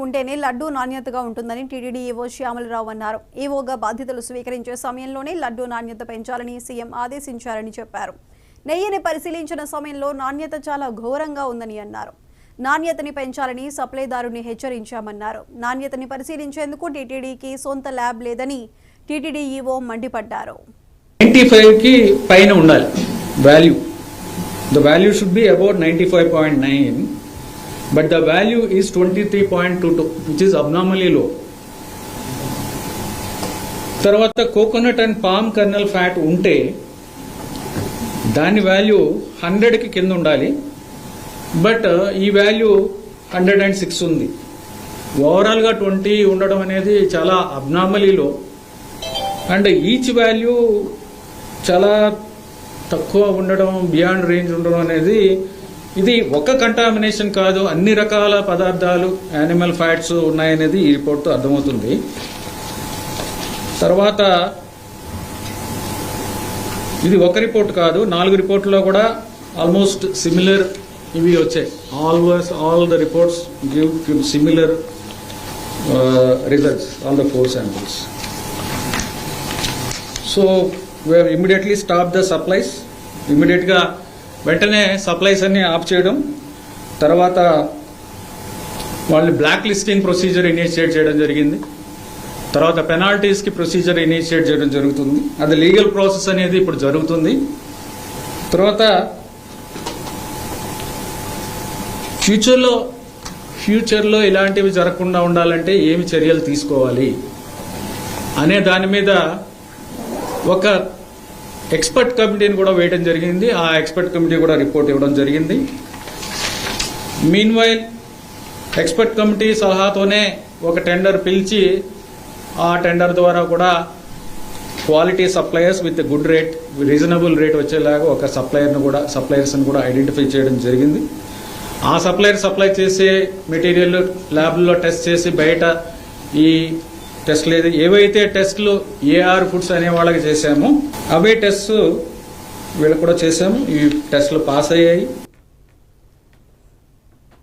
ఉంటేనే లడ్డూ నాణ్యతగా ఉంటుందని టీటీడీ ఈవో శ్యామలరావు అన్నారు. ఈవోగా బాధ్యతలు స్వీకరించే సమయంలోనే లడ్డూ నాణ్యత పెంచాలని సీఎం ఆదేశించారని చెప్పారు. నెయ్యిని పరిశీలించిన సమయంలో నాణ్యత చాలా ఘోరంగా ఉందని అన్నారు. నాణ్యతని పెంచాలని సప్లైదారుని హెచ్చరించామన్నారు. నాణ్యతని పరిశీలించేందుకు టీటీడీకి సొంత ల్యాబ్ లేదని టీటీడీ ఈవో మండిపడ్డారు. 95 కి పైన ఉండాలి value. The value should be about 95.9. but the value is 23.22 which is abnormally low. తర్వాత coconut and palm colonel fat ఉంటే దాని వాల్యూ 100కి కింద ఉండాలి, బట్ ఈ వాల్యూ 106 ఉంది. ఓవరాల్గా 20 ఉండడం అనేది చాలా అబ్నార్మలీ లో, అండ్ ఈచ్ వాల్యూ చాలా తక్కువ ఉండడం, బియాండ్ రేంజ్ ఉండడం అనేది ఇది ఒక కంటామినేషన్ కాదు, అన్ని రకాల పదార్థాలు యానిమల్ ఫ్యాట్స్ ఉన్నాయనేది ఈ రిపోర్ట్తో అర్థమవుతుంది. తర్వాత ఇది ఒక రిపోర్ట్ కాదు, 4 రిపోర్ట్లో కూడా ఆల్మోస్ట్ సిమిలర్ ఇవి వచ్చాయి. All the reports give similar results on the 4 samples. So we have immediately stopped the supplies. ఇమ్మీడియట్గా వెంటనే సప్లైస్ అన్ని ఆఫ్ చేయడం, తర్వాత వాళ్ళు బ్లాక్ లిస్టింగ్ ప్రొసీజర్ ఇనిషియేట్ చేయడం జరిగింది. తర్వాత పెనాల్టీస్కి ప్రొసీజర్ ఇనిషియేట్ చేయడం జరుగుతుంది. అది లీగల్ ప్రాసెస్ అనేది ఇప్పుడు జరుగుతుంది. తర్వాత ఫ్యూచర్లో ఇలాంటివి జరగకుండా ఉండాలంటే ఏమి చర్యలు తీసుకోవాలి అనే దాని మీద ఒక ఎక్స్పర్ట్ కమిటీని కూడా వేయడం జరిగింది. ఆ ఎక్స్పర్ట్ కమిటీ కూడా రిపోర్ట్ ఇవ్వడం జరిగింది. మీన్వైల్ ఎక్స్పర్ట్ కమిటీ సలహాతోనే ఒక టెండర్ పిలిచి ఆ టెండర్ ద్వారా కూడా quality suppliers with good rate, reasonable rate వచ్చేలాగా ఒక సప్లయర్స్ని కూడా ఐడెంటిఫై చేయడం జరిగింది. ఆ సప్లై చేసే మెటీరియల్ ల్యాబ్లో టెస్ట్ చేసి బయట ఈ టెస్ట్ లేదు, ఏవైతే టెస్ట్లు ఏఆర్ ఫుడ్స్ అనే వాళ్ళకి చేశామో అవే టెస్ట్ వీళ్ళకి కూడా చేశాము. ఈ టెస్ట్లు పాస్ అయ్యాయి.